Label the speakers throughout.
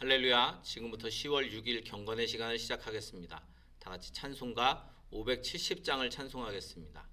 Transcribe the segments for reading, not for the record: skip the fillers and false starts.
Speaker 1: 할렐루야. 지금부터 10월 6일 경건의 시간을 시작하겠습니다. 다 같이 찬송가 570장을 찬송하겠습니다.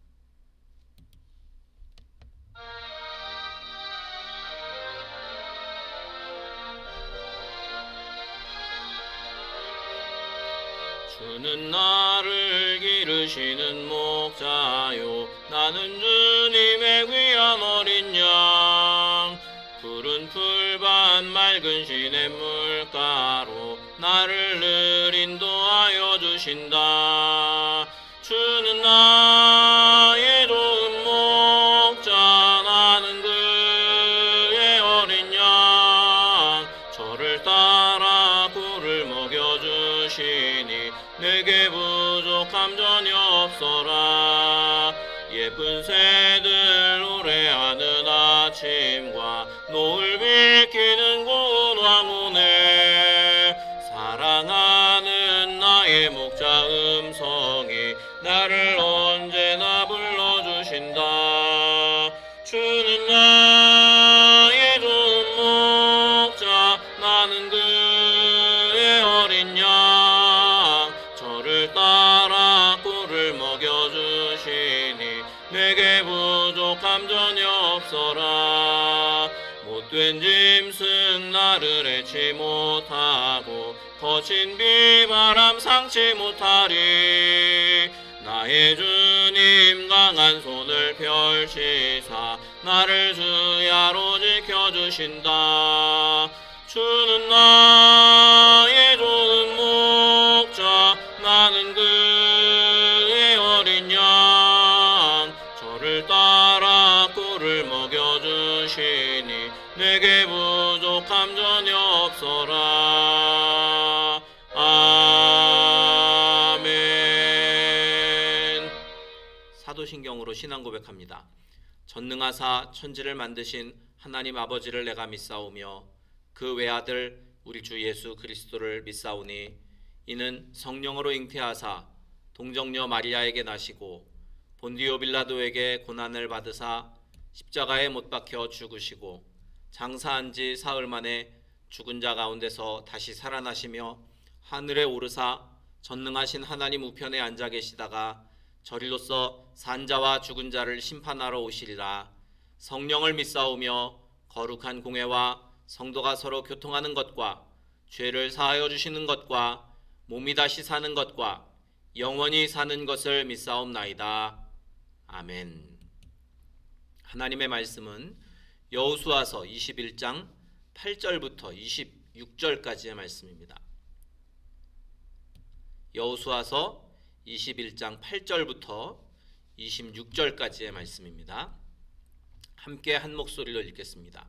Speaker 1: 주는 나를 기르시는 목자요, 나는 주님의 귀한 어린 양. 푸른 풀밭 맑은 시냇물가로 나를 늘 인도하여 주신다. 주는 나의 좋은 목자, 나는 그의 어린 양. 저를 따라 꿀을 먹여주시니 내게 부족함 전혀 없어라. 예쁜 새들 노래하는 아침과 노을 비키는 고운 황혼에 사랑하는 나의 목자 음성이 나를 언제나 불러주신다. 주는 나의 좋은 목자, 나는 그의 어린 양. 저를 따라 꿀을 먹여주시니 내게 부족함 전혀 없어라. 못된 짐승 나를 해치 못하고 거친 비바람 상치 못하리. 나의 주님 강한 손을 펼치사 나를 주야로 지켜주신다. 주는 나의 좋은 목자, 나는 그의 어린 양. 저를 따라 꿀을 먹여주시니 내게 부족함 전혀 없어라. 아멘. 사도신경으로 신앙 고백합니다. 전능하사 천지를 만드신 하나님 아버지를 내가 믿사오며 그 외아들 우리 주 예수 그리스도를 믿사오니 이는 성령으로 잉태하사 동정녀 마리아에게 나시고 본디오 빌라도에게 고난을 받으사 십자가에 못 박혀 죽으시고 장사한 지 사흘 만에 죽은 자 가운데서 다시 살아나시며 하늘에 오르사 전능하신 하나님 우편에 앉아 계시다가 저리로서 산 자와 죽은 자를 심판하러 오시리라. 성령을 믿사오며 거룩한 공회와 성도가 서로 교통하는 것과 죄를 사하여 주시는 것과 몸이 다시 사는 것과 영원히 사는 것을 믿사옵나이다. 아멘. 하나님의 말씀은 여호수아서 21장 8절부터 26절까지의 말씀입니다. 여호수아서 21장 8절부터 26절까지의 말씀입니다. 함께 한 목소리로 읽겠습니다.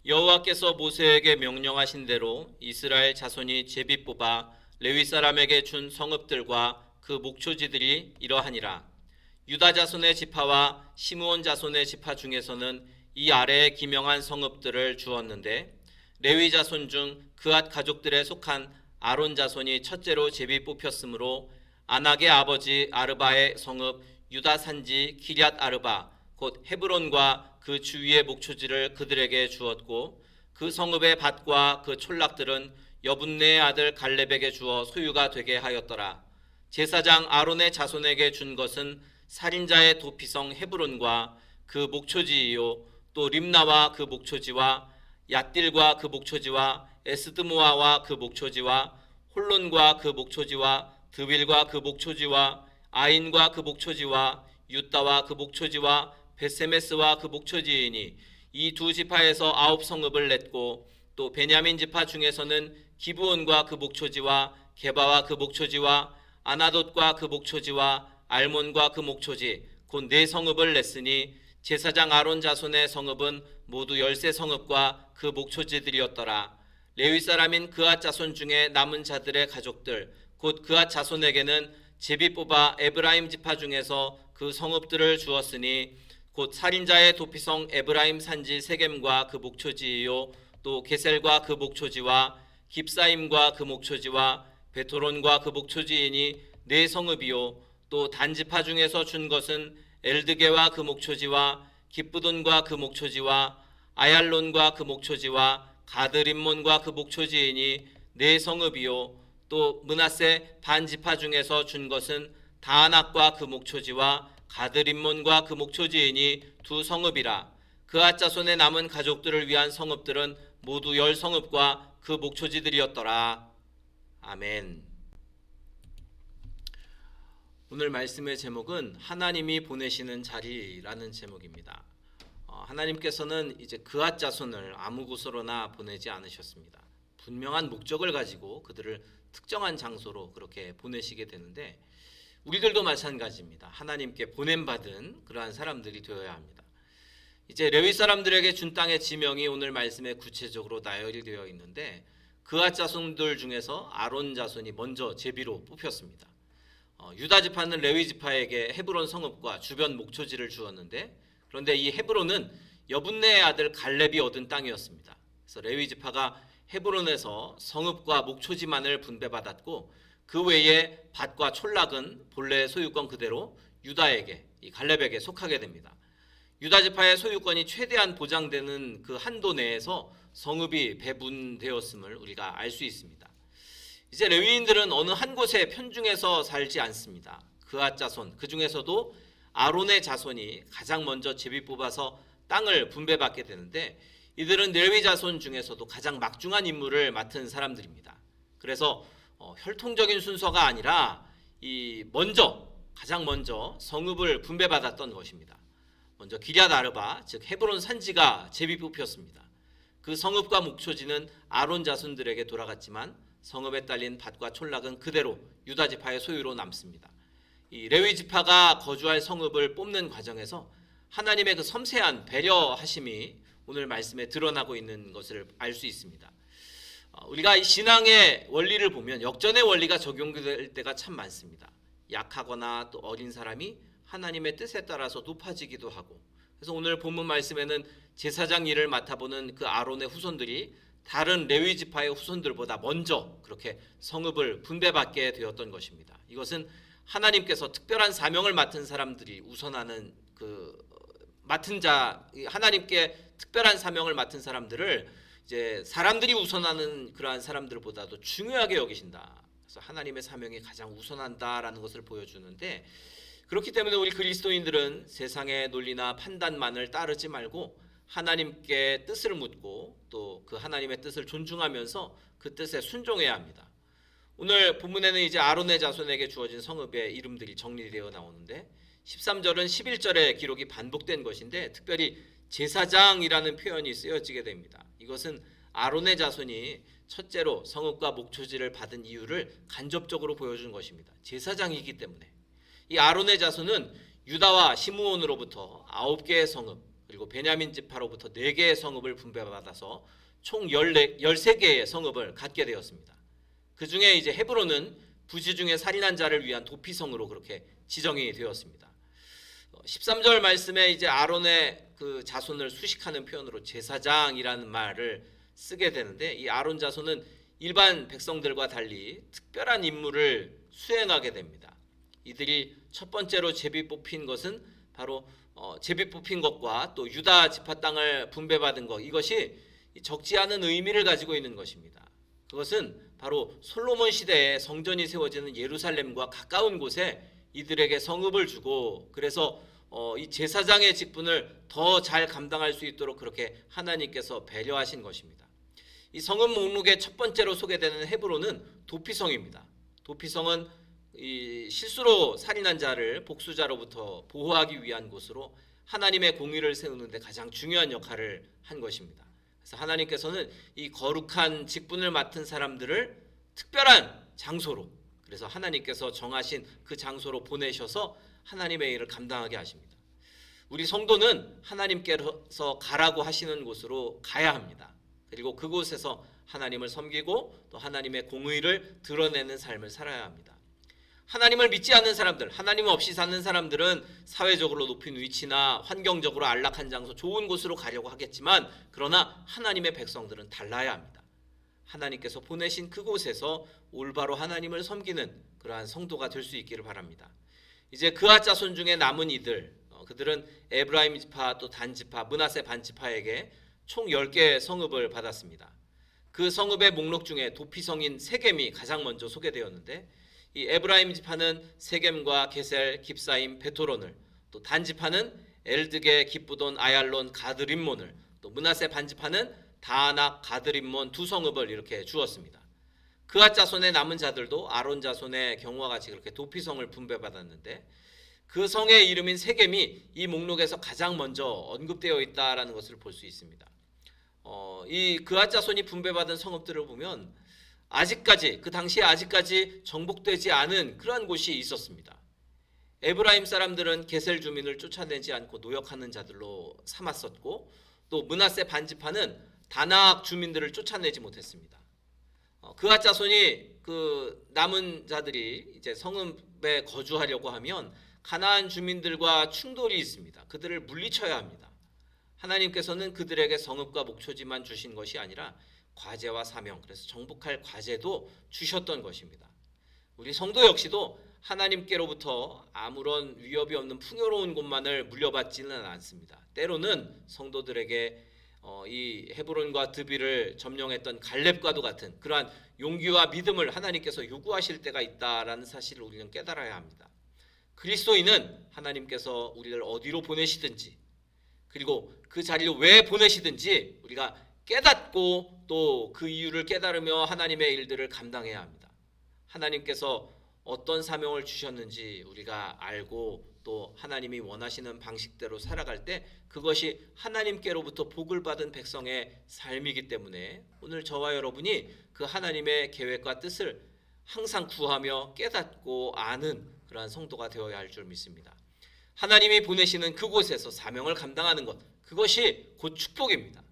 Speaker 1: 여호와께서 모세에게 명령하신 대로 이스라엘 자손이 제비 뽑아 레위 사람에게 준 성읍들과 그 목초지들이 이러하니라. 유다 자손의 지파와 시므온 자손의 지파 중에서는 이 아래에 기명한 성읍들을 주었는데 레위 자손 중 그앗 가족들에 속한 아론 자손이 첫째로 제비 뽑혔으므로 아낙의 아버지 아르바의 성읍 유다 산지 기럇 아르바 곧 헤브론과 그 주위의 목초지를 그들에게 주었고 그 성읍의 밭과 그 촌락들은 여분네의 아들 갈렙에게 주어 소유가 되게 하였더라. 제사장 아론의 자손에게 준 것은 살인자의 도피성 헤브론과 그 목초지이요 또 림나와 그 목초지와 얏딜과 그 목초지와 에스드모아와 그 목초지와 홀론과 그 목초지와 드빌과 그 목초지와 아인과 그 목초지와 유다와 그 목초지와 베세메스와 그 목초지이니 이 두 지파에서 9성읍을 냈고 또 베냐민 지파 중에서는 기브온과 그 목초지와 게바와 그 목초지와 아나돗과 그 목초지와 알몬과 그 목초지 곧 4성읍을 냈으니 제사장 아론 자손의 성읍은 모두 13성읍과 그 목초지들이었더라. 레위 사람인 그앗 자손 중에 남은 자들의 가족들 곧 그앗 자손에게는 제비 뽑아 에브라임 지파 중에서 그 성읍들을 주었으니 곧 살인자의 도피성 에브라임 산지 세겜과 그 목초지이요 또 게셀과 그 목초지와 깁사임과 그 목초지와 베토론과 그 목초지이니 4성읍이요 또 단지파 중에서 준 것은 엘드게와 그 목초지와 기브돈과 그 목초지와 아얄론과 그 목초지와 가드림몬과 그 목초지이니 네 성읍이요 또 므낫세 반지파 중에서 준 것은 다낙과 그 목초지와 가드림몬과 그 목초지이니 두 성읍이라. 그앗 자손의 남은 가족들을 위한 성읍들은 모두 10성읍과 그 목초지들이었더라. 아멘. 오늘 말씀의 제목은 하나님이 보내시는 자리라는 제목입니다. 하나님께서는 이제 그앗 자손을 아무 곳으로나 보내지 않으셨습니다. 분명한 목적을 가지고 그들을 특정한 장소로 그렇게 보내시게 되는데 우리들도 마찬가지입니다. 하나님께 보냄받은 그러한 사람들이 되어야 합니다. 이제 레위 사람들에게 준 땅의 지명이 오늘 말씀에 구체적으로 나열이 되어 있는데 그앗 자손들 중에서 아론 자손이 먼저 제비로 뽑혔습니다. 유다 지파는 레위 지파에게 헤브론 성읍과 주변 목초지를 주었는데 그런데 이 헤브론은 여분네의 아들 갈렙이 얻은 땅이었습니다. 그래서 레위 지파가 헤브론에서 성읍과 목초지만을 분배받았고 그 외에 밭과 촌락은 본래 소유권 그대로 유다에게 이 갈렙에게 속하게 됩니다. 유다 지파의 소유권이 최대한 보장되는 그 한도 내에서 성읍이 배분되었음을 우리가 알 수 있습니다. 이제 레위인들은 어느 한 곳에 편중해서 살지 않습니다. 그앗 자손 그 중에서도 아론의 자손이 가장 먼저 제비 뽑아서 땅을 분배받게 되는데 이들은 레위 자손 중에서도 가장 막중한 임무를 맡은 사람들입니다. 그래서 혈통적인 순서가 아니라 가장 먼저 성읍을 분배받았던 것입니다. 먼저 기럇 아르바 즉 헤브론 산지가 제비 뽑혔습니다. 그 성읍과 목초지는 아론 자손들에게 돌아갔지만 성읍에 딸린 밭과 촌락은 그대로 유다 지파의 소유로 남습니다. 이 레위 지파가 거주할 성읍을 뽑는 과정에서 하나님의 그 섬세한 배려하심이 오늘 말씀에 드러나고 있는 것을 알 수 있습니다. 우리가 이 신앙의 원리를 보면 역전의 원리가 적용될 때가 참 많습니다. 약하거나 또 어린 사람이 하나님의 뜻에 따라서 높아지기도 하고 그래서 오늘 본문 말씀에는 제사장 일을 맡아보는 그 아론의 후손들이 다른 레위 지파의 후손들보다 먼저 그렇게 성읍을 분배받게 되었던 것입니다. 이것은 하나님께서 특별한 사명을 맡은 사람들이 우선하는 하나님께 특별한 사명을 맡은 사람들을 이제 사람들이 우선하는 그러한 사람들보다도 중요하게 여기신다. 그래서 하나님의 사명이 가장 우선한다라는 것을 보여주는데 그렇기 때문에 우리 그리스도인들은 세상의 논리나 판단만을 따르지 말고 하나님께 뜻을 묻고 또 그 하나님의 뜻을 존중하면서 그 뜻에 순종해야 합니다. 오늘 본문에는 이제 아론의 자손에게 주어진 성읍의 이름들이 정리되어 나오는데 13절은 11절의 기록이 반복된 것인데 특별히 제사장이라는 표현이 쓰여지게 됩니다. 이것은 아론의 자손이 첫째로 성읍과 목초지를 받은 이유를 간접적으로 보여준 것입니다. 제사장이기 때문에 이 아론의 자손은 유다와 시므온으로부터 9개의 성읍 그리고 베냐민 지파로부터 4개의 성읍을 분배받아서 총 13개의 성읍을 갖게 되었습니다. 그 중에 이제 헤브론은 부지 중에 살인한 자를 위한 도피성으로 그렇게 지정이 되었습니다. 13절 말씀에 이제 아론의 그 자손을 수식하는 표현으로 제사장이라는 말을 쓰게 되는데 이 아론 자손은 일반 백성들과 달리 특별한 임무를 수행하게 됩니다. 이들이 첫 번째로 제비 뽑힌 것은 바로 제비 뽑힌 것과 또 유다 지파 땅을 분배받은 것 이것이 적지 않은 의미를 가지고 있는 것입니다. 그것은 바로 솔로몬 시대에 성전이 세워지는 예루살렘과 가까운 곳에 이들에게 성읍을 주고 그래서 이 제사장의 직분을 더 잘 감당할 수 있도록 그렇게 하나님께서 배려하신 것입니다. 이 성읍 목록의 첫 번째로 소개되는 헤브론은 도피성입니다. 도피성은 이 실수로 살인한 자를 복수자로부터 보호하기 위한 곳으로 하나님의 공의를 세우는 데 가장 중요한 역할을 한 것입니다. 그래서 하나님께서는 이 거룩한 직분을 맡은 사람들을 특별한 장소로 그래서 하나님께서 정하신 그 장소로 보내셔서 하나님의 일을 감당하게 하십니다. 우리 성도는 하나님께서 가라고 하시는 곳으로 가야 합니다. 그리고 그곳에서 하나님을 섬기고 또 하나님의 공의를 드러내는 삶을 살아야 합니다. 하나님을 믿지 않는 사람들, 하나님 없이 사는 사람들은 사회적으로 높은 위치나 환경적으로 안락한 장소, 좋은 곳으로 가려고 하겠지만 그러나 하나님의 백성들은 달라야 합니다. 하나님께서 보내신 그곳에서 올바로 하나님을 섬기는 그러한 성도가 될 수 있기를 바랍니다. 이제 그앗 자손 중에 남은 이들, 그들은 에브라임 지파 또 단 지파, 므낫세 반 지파에게 총 10개 성읍을 받았습니다. 그 성읍의 목록 중에 도피성인 세겜이 가장 먼저 소개되었는데, 이 에브라임 지파는 세겜과 게셀, 깁사임, 베토론을, 또 단 지파는 엘드게, 기브돈, 아얄론, 가드림몬을, 또 므낫세 반 지파는 다낙, 가드림몬 두 성읍을 이렇게 주었습니다. 그앗 자손의 남은 자들도 아론 자손의 경우와 같이 그렇게 도피성을 분배받았는데, 그 성의 이름인 세겜이 이 목록에서 가장 먼저 언급되어 있다라는 것을 볼 수 있습니다. 이 그앗 자손이 분배받은 성읍들을 보면 아직까지, 그 당시에 아직까지 정복되지 않은 그러한 곳이 있었습니다. 에브라임 사람들은 게셀 주민을 쫓아내지 않고 노역하는 자들로 삼았었고, 또 므낫세 반지파는 다낙 주민들을 쫓아내지 못했습니다. 그앗 자손이 그 남은 자들이 이제 성읍에 거주하려고 하면 가나안 주민들과 충돌이 있습니다. 그들을 물리쳐야 합니다. 하나님께서는 그들에게 성읍과 목초지만 주신 것이 아니라 과제와 사명, 그래서 정복할 과제도 주셨던 것입니다. 우리 성도 역시도 하나님께로부터 아무런 위협이 없는 풍요로운 곳만을 물려받지는 않습니다. 때로는 성도들에게 이 헤브론과 드비를 점령했던 갈렙과도 같은 그러한 용기와 믿음을 하나님께서 요구하실 때가 있다라는 사실을 우리는 깨달아야 합니다. 그리스도인은 하나님께서 우리를 어디로 보내시든지, 그리고 그 자리로 왜 보내시든지 우리가 깨닫고 또 그 이유를 깨달으며 하나님의 일들을 감당해야 합니다. 하나님께서 어떤 사명을 주셨는지 우리가 알고 또 하나님이 원하시는 방식대로 살아갈 때 그것이 하나님께로부터 복을 받은 백성의 삶이기 때문에 오늘 저와 여러분이 그 하나님의 계획과 뜻을 항상 구하며 깨닫고 아는 그러한 성도가 되어야 할 줄 믿습니다. 하나님이 보내시는 그곳에서 사명을 감당하는 것, 그것이 곧 축복입니다.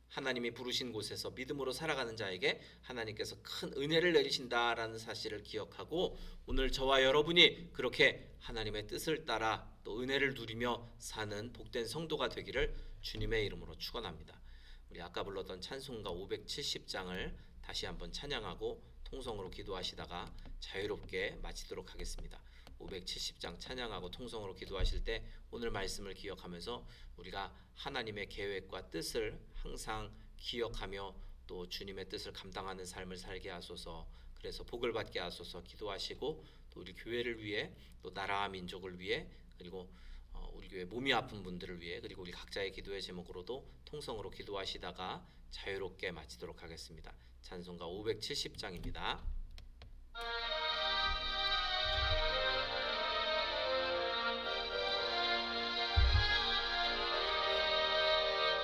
Speaker 1: 하나님이 부르신 곳에서 믿음으로 살아가는 자에게 하나님께서 큰 은혜를 내리신다라는 사실을 기억하고 오늘 저와 여러분이 그렇게 하나님의 뜻을 따라 또 은혜를 누리며 사는 복된 성도가 되기를 주님의 이름으로 축원합니다. 우리 아까 불렀던 찬송가 570장을 다시 한번 찬양하고 통성으로 기도하시다가 자유롭게 마치도록 하겠습니다. 570장 찬양하고 통성으로 기도하실 때 오늘 말씀을 기억하면서 우리가 하나님의 계획과 뜻을 항상 기억하며 또 주님의 뜻을 감당하는 삶을 살게 하소서, 그래서 복을 받게 하소서 기도하시고 또 우리 교회를 위해 또 나라와 민족을 위해 그리고 우리 교회 몸이 아픈 분들을 위해 그리고 우리 각자의 기도의 제목으로도 통성으로 기도하시다가 자유롭게 마치도록 하겠습니다. 찬송가 570장입니다.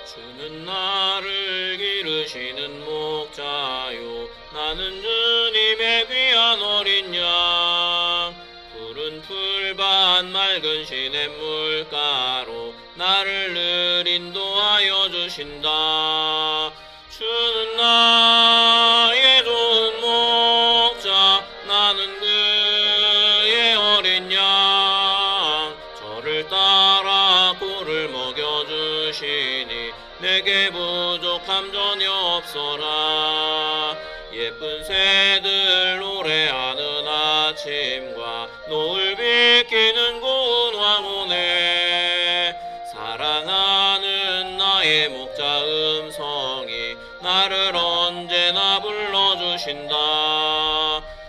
Speaker 1: 주는 나를 기르시는 목자요, 나는 주님의 귀한 어린 양. 푸른 풀밭 맑은 시냇물가로 나를 늘 인도하여 주신다. 주는 나의 좋은 목자, 나는 그의 어린 양. 저를 따라 꿀을 먹여주시니 내게 부족함 전혀 없어라. 예쁜 새들 노래하는 아침과 노을 비키는 고운 황혼에 사랑하는 나의 목자 음성이 나를 언제나 불러주신다.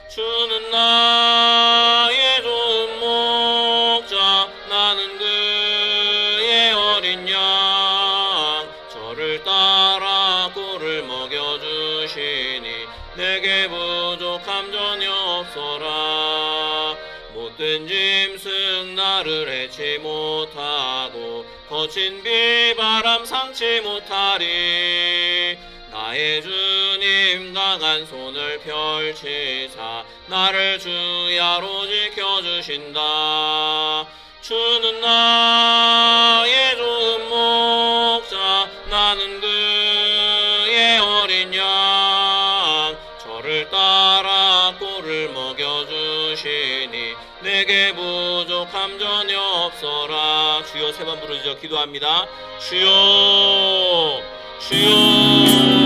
Speaker 1: 주는 나의 좋은 목자, 나는 그의 어린 양. 저를 따라 꿀을 먹여주시니 내게 부족함 전혀 없어라. 못된 짐승 나를 해치 못하고 거친 비바람 상치 못하리. 나의 주님 강한 손을 펼치사 나를 주야로 지켜주신다. 주는 나의 좋은 목자, 나는 그의 어린 양. 저를 따라 꿀을 먹여주시니 내게 부족함 전혀 없어라. 주여, 세 번 부르짖어 기도합니다. 주여, 주여.